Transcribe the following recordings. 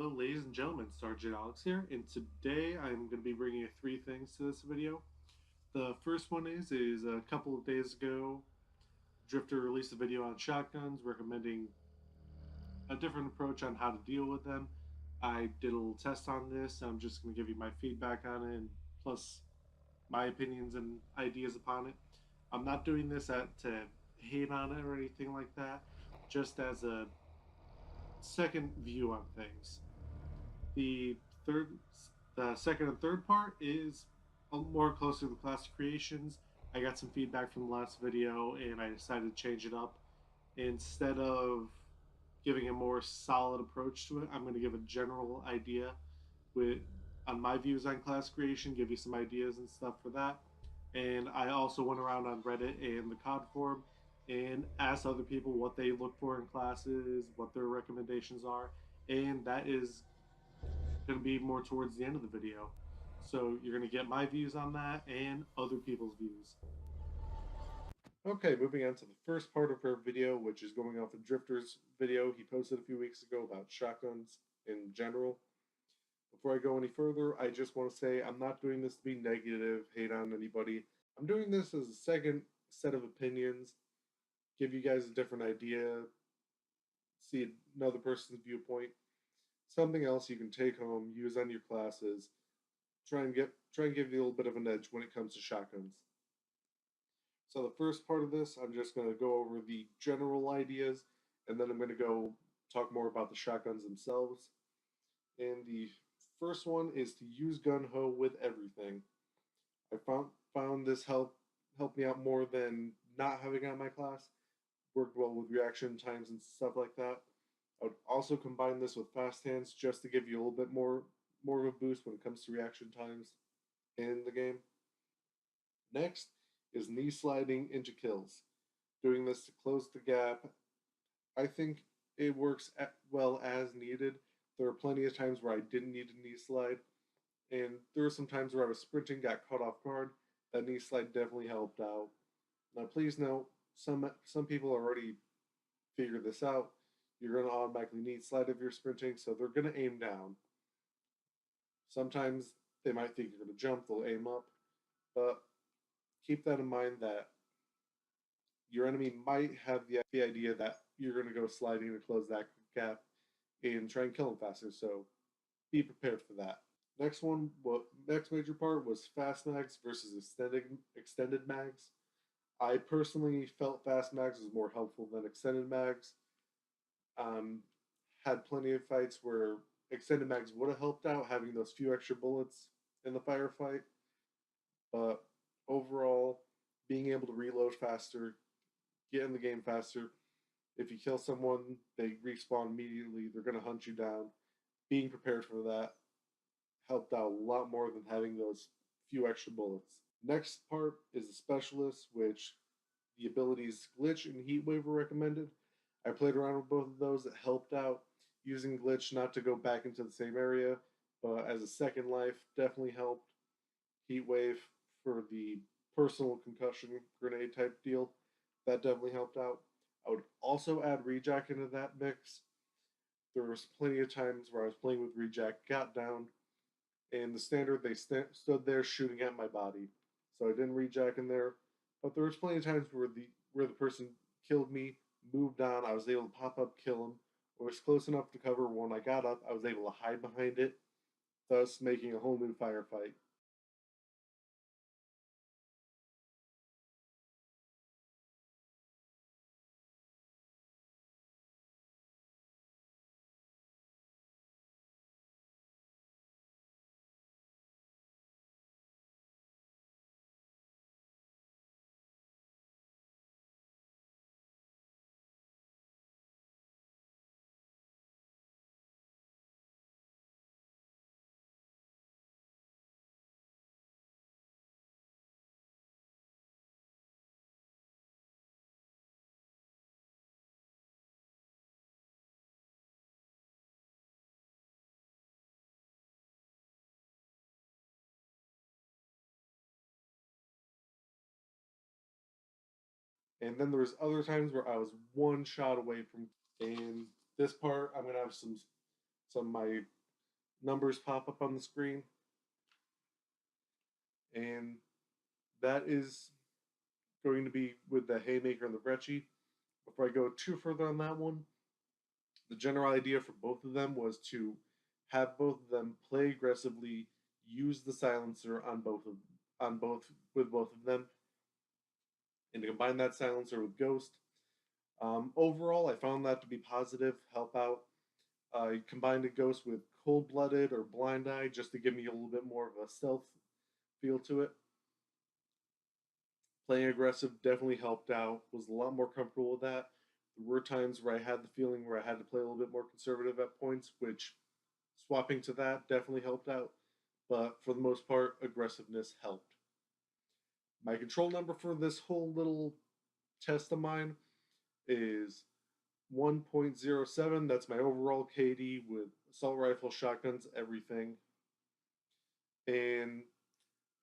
Hello, ladies and gentlemen, Sergeant Alex here, and today I'm going to be bringing you three things to this video. The first one is a couple of days ago, Drifter released a video on shotguns recommending a different approach on how to deal with them. I did a little test on this. I'm just going to give you my feedback on it, and plus my opinions and ideas upon it. I'm not doing this to hate on it or anything like that, just as a second view on things. The third, the second and third part is more closer to class creations. I got some feedback from the last video, and I decided to change it up. Instead of giving a more solid approach to it, I'm going to give a general idea with on my views on class creation, give you some ideas and stuff for that. And I also went around on Reddit and the COD forum and asked other people what they look for in classes, what their recommendations are, and that is going to be more towards the end of the video. So you're going to get my views on that and other people's views. Okay, moving on to the first part of our video, which is going off of Drifter's video he posted a few weeks ago about shotguns in general. Before I go any further, I just want to say I'm not doing this to be negative, hate on anybody. I'm doing this as a second set of opinions, give you guys a different idea, see another person's viewpoint, something else you can take home, use on your classes, try and give you a little bit of an edge when it comes to shotguns. So the first part of this, I'm just going to go over the general ideas, and then I'm going to go talk more about the shotguns themselves. And the first one is to use gun ho with everything. I found this helped me out more than not having it on my class. Worked well with reaction times and stuff like that. I would also combine this with fast hands just to give you a little bit more of a boost when it comes to reaction times in the game. Next is knee sliding into kills. Doing this to close the gap. I think it works well as needed. There are plenty of times where I didn't need a knee slide, and there were some times where I was sprinting, got caught off guard. That knee slide definitely helped out. Now, please note, some people already figured this out. You're going to automatically knee slide if you're sprinting, so they're going to aim down. Sometimes they might think you're going to jump, they'll aim up, but keep that in mind that your enemy might have the idea that you're going to go sliding to close that gap and try and kill them faster, so be prepared for that. Next major part was fast mags versus extended mags. I personally felt fast mags was more helpful than extended mags. Had plenty of fights where extended mags would have helped out, having those few extra bullets in the firefight. But overall, being able to reload faster, get in the game faster. If you kill someone, they respawn immediately. They're going to hunt you down. Being prepared for that helped out a lot more than having those few extra bullets. Next part is the specialist, which the abilities Glitch and Heatwave were recommended. I played around with both of those. It helped out. Using Glitch not to go back into the same area, but as a second life, definitely helped. Heatwave for the personal concussion grenade type deal, that definitely helped out. I would also add Rejack into that mix. There was plenty of times where I was playing with Rejack, got down, and the standard they stood there shooting at my body, so I didn't Rejack in there. But there was plenty of times where the person killed me, moved on, I was able to pop up, kill him, or was close enough to cover. When I got up, I was able to hide behind it, thus making a whole new firefight. And then there was other times where I was one shot away from. And this part, I'm gonna have some of my numbers pop up on the screen, and that is going to be with the Haymaker and the Brecci. Before I go too further on that one, the general idea for both of them was to have both of them play aggressively, use the silencer on both with both of them, and to combine that silencer with Ghost. Overall, I found that to be positive, help out. I combined a Ghost with Cold Blooded or Blind Eye just to give me a little bit more of a stealth feel to it. Playing aggressive definitely helped out, was a lot more comfortable with that. There were times where I had the feeling where I had to play a little bit more conservative at points, which swapping to that definitely helped out. But for the most part, aggressiveness helped. My control number for this whole little test of mine is 1.07. That's my overall KD with assault rifle, shotguns, everything. And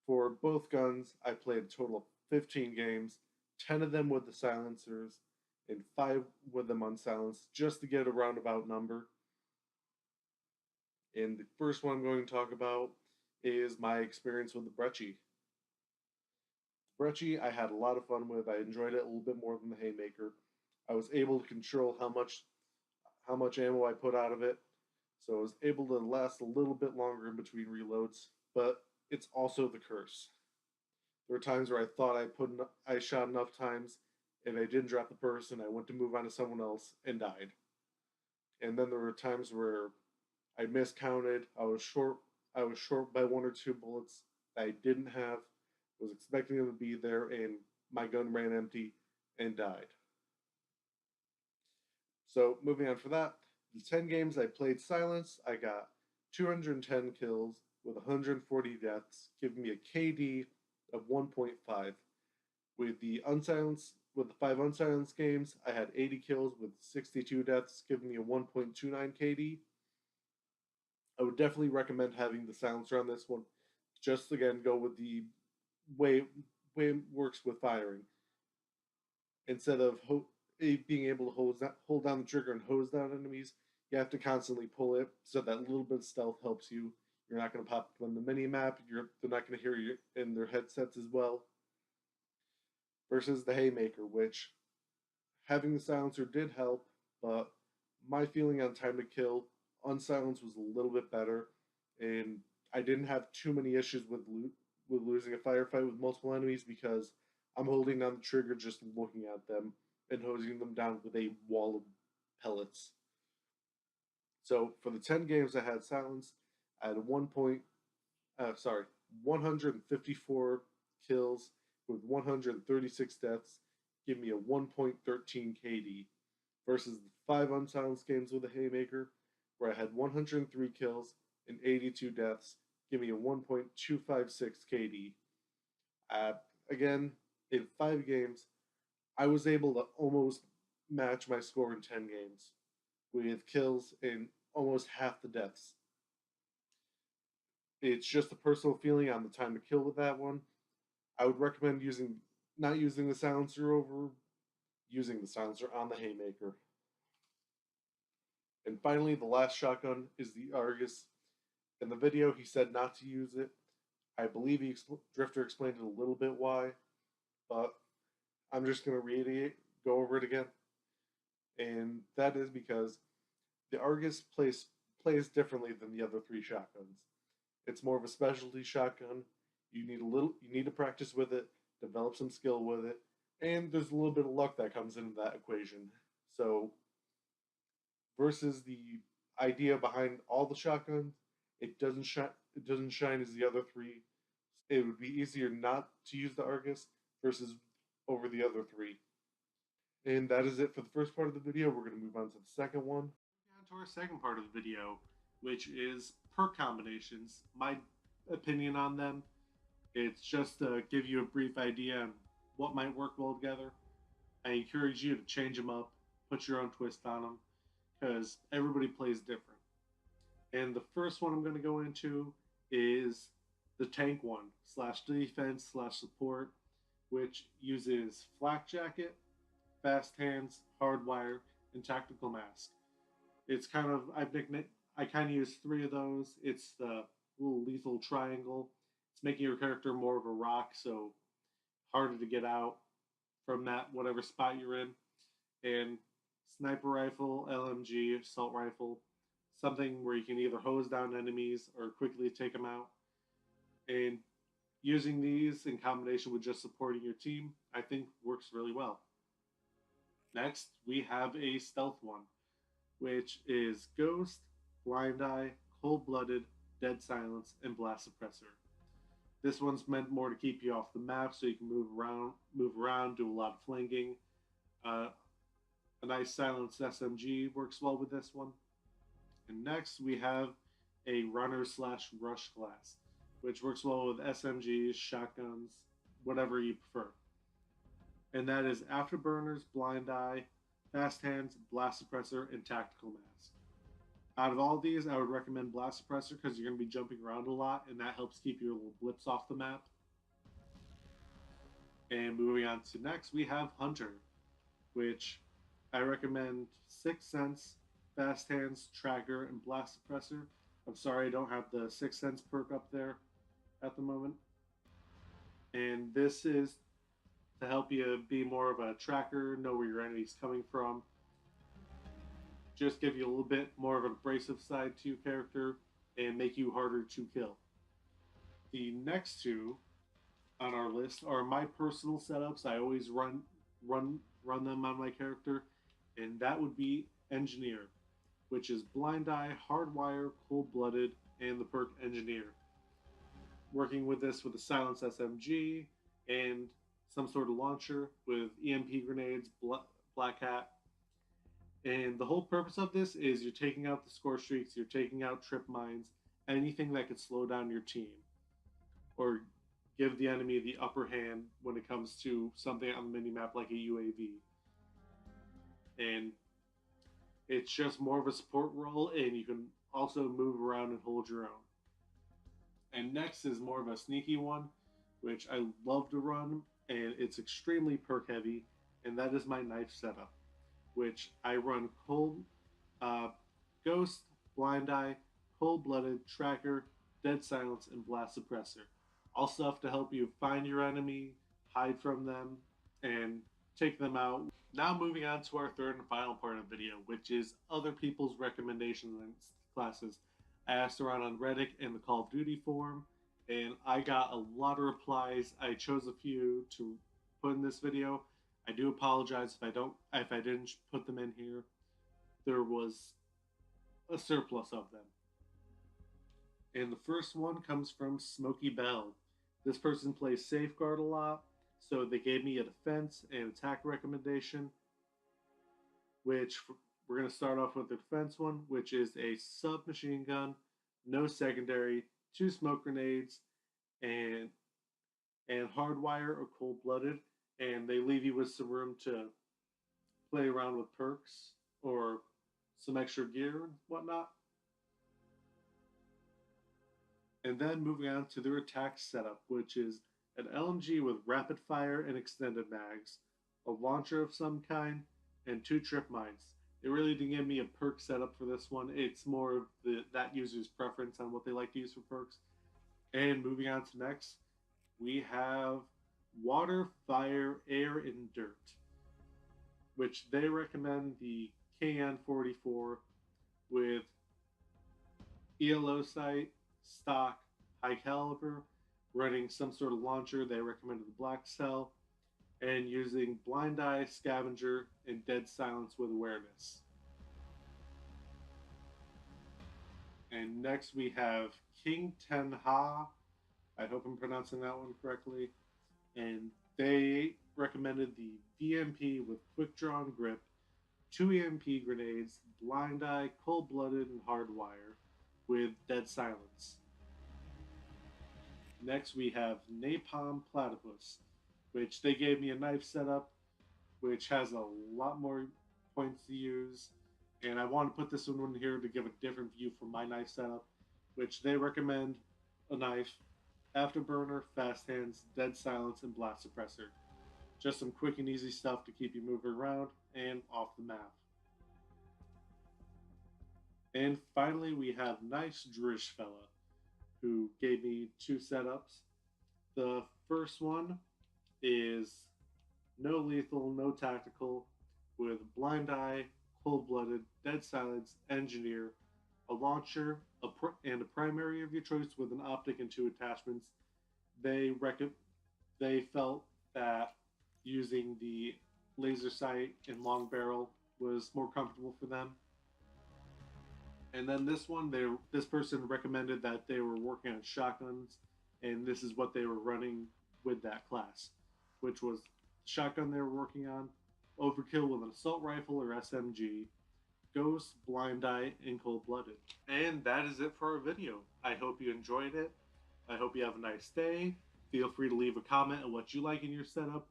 for both guns, I played a total of 15 games, 10 of them with the silencers, and 5 with them unsilenced, just to get a roundabout number. And the first one I'm going to talk about is my experience with the Brecci. The Brecci I had a lot of fun with. I enjoyed it a little bit more than the Haymaker. I was able to control how much ammo I put out of it, so I was able to last a little bit longer in between reloads. But it's also the curse. There were times where I thought I shot enough times, and I didn't drop the person. I went to move on to someone else and died. And then there were times where I miscounted. I was short by 1 or 2 bullets that I didn't have. Was expecting them to be there, and my gun ran empty and died. So moving on for that, the 10 games I played silence, I got 210 kills with 140 deaths, giving me a KD of 1.5. With the 5 unsilenced games, I had 80 kills with 62 deaths, giving me a 1.29 KD. I would definitely recommend having the silencer on this one. Just again, go with the way it works with firing. Instead of being able to hold down the trigger and hose down enemies, you have to constantly pull it, so that little bit of stealth helps you. You're not going to pop up on the mini map. They're not going to hear you in their headsets as well. Versus the Haymaker, which having the silencer did help, but my feeling on time to kill, unsilenced was a little bit better, and I didn't have too many issues with losing a firefight with multiple enemies because I'm holding down the trigger just looking at them and hosing them down with a wall of pellets. So for the 10 games I had silenced, I had 154 kills with 136 deaths, give me a 1.13 KD, versus the 5 unsilenced games with a Haymaker, where I had 103 kills and 82 deaths, give me a 1.256 KD. Again, in 5 games, I was able to almost match my score in 10 games with kills and almost half the deaths. It's just a personal feeling on the time to kill with that one. I would recommend not using the silencer over using the silencer on the Haymaker. And finally, the last shotgun is the Argus. In the video, he said not to use it. I believe Drifter explained it a little bit why, but I'm just going to go over it again. And that is because the Argus plays differently than the other 3 shotguns. It's more of a specialty shotgun. You need to practice with it, develop some skill with it, and there's a little bit of luck that comes into that equation. So versus the idea behind all the shotguns, it doesn't shine as the other 3. It would be easier not to use the Argus versus over the other 3. And that is it for the first part of the video. We're going to move on to the second one. On to our second part of the video, which is perk combinations. My opinion on them. It's just to give you a brief idea on what might work well together. I encourage you to change them up, put your own twist on them, because everybody plays different. And the first one I'm going to go into is the tank one, /defense/support, which uses flak jacket, fast hands, hardwire, and tactical mask. It's kind of I kind of use three of those. It's the little lethal triangle. It's making your character more of a rock, so harder to get out from that whatever spot you're in. And sniper rifle, LMG, assault rifle, something where you can either hose down enemies or quickly take them out. And using these in combination with just supporting your team, I think works really well. Next, we have a stealth one, which is Ghost, Blind Eye, Cold Blooded, Dead Silence, and Blast Suppressor. This one's meant more to keep you off the map, so you can move around, do a lot of flanking. Uh, a nice silenced SMG works well with this one. And next we have a runner slash rush class, which works well with SMGs, shotguns, whatever you prefer. And that is Afterburners, Blind Eye, Fast Hands, Blast Suppressor, and Tactical Mask. Out of all these, I would recommend Blast Suppressor because you're going to be jumping around a lot, and that helps keep your little blips off the map. And moving on to next, we have Hunter, which I recommend Sixth Sense, Fast Hands, Tracker, and Blast Suppressor. I'm sorry I don't have the Sixth Sense perk up there at the moment. And this is to help you be more of a tracker, know where your enemy's coming from. Just give you a little bit more of an abrasive side to your character and make you harder to kill. The next two on our list are my personal setups. I always run them on my character, and that would be Engineer, which is Blind Eye, Hardwire, Cold Blooded, and the perk Engineer. Working with this with a silenced SMG and some sort of launcher with EMP grenades, Black Hat. And the whole purpose of this is you're taking out the score streaks, you're taking out trip mines, anything that could slow down your team or give the enemy the upper hand when it comes to something on the minimap like a UAV. And it's just more of a support role, and you can also move around and hold your own. And next is more of a sneaky one, which I love to run, and it's extremely perk heavy, and that is my knife setup, which I run Ghost, Blind Eye, Cold Blooded, Tracker, Dead Silence, and Blast Suppressor. All stuff to help you find your enemy, hide from them, and take them out. Now moving on to our third and final part of the video, which is other people's recommendations and classes. I asked around on Reddit and the Call of Duty forum, and I got a lot of replies. I chose a few to put in this video. I do apologize if I didn't put them in here. There was a surplus of them. And the first one comes from Smokey Bell. This person plays Safeguard a lot, so they gave me a defense and attack recommendation, which we're going to start off with the defense one, which is a submachine gun, no secondary, 2 smoke grenades, and hardwire or cold-blooded, and they leave you with some room to play around with perks or some extra gear and whatnot. And then moving on to their attack setup, which is an LMG with rapid fire and extended mags, a launcher of some kind, and 2 trip mines. They really didn't give me a perk setup for this one. It's more of that user's preference on what they like to use for perks. And moving on to next, we have Water, Fire, Air, and Dirt, which they recommend the KN-44 with ELO sight, stock, high caliber, running some sort of launcher. They recommended the Black Cell, and using Blind Eye, Scavenger, and Dead Silence with awareness. And next we have King Ten Ha. I hope I'm pronouncing that one correctly. And they recommended the VMP with quick draw and grip, 2 EMP grenades, Blind Eye, Cold Blooded, and Hardwire with Dead Silence. Next we have Napalm Platypus, which they gave me a knife setup, which has a lot more points to use. And I want to put this one in here to give a different view from my knife setup, which they recommend a knife, Afterburner, Fast Hands, Dead Silence, and Blast Suppressor. Just some quick and easy stuff to keep you moving around and off the map. And finally, we have Nice Drish Fella, who gave me two setups. The first one is no lethal, no tactical, with blind eye, cold blooded, dead silence, engineer, a launcher, and a primary of your choice with an optic and two attachments. They felt that using the laser sight and long barrel was more comfortable for them. And then this person recommended that they were working on shotguns, and this is what they were running with that class, which was shotgun they were working on, overkill with an assault rifle or SMG, ghost, blind eye, and cold blooded. And that is it for our video. I hope you enjoyed it. I hope you have a nice day. Feel free to leave a comment on what you like in your setup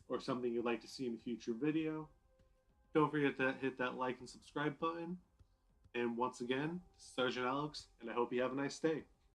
or something you'd like to see in a future video. Don't forget to hit that like and subscribe button. And once again, Sergeant Alex, and I hope you have a nice day.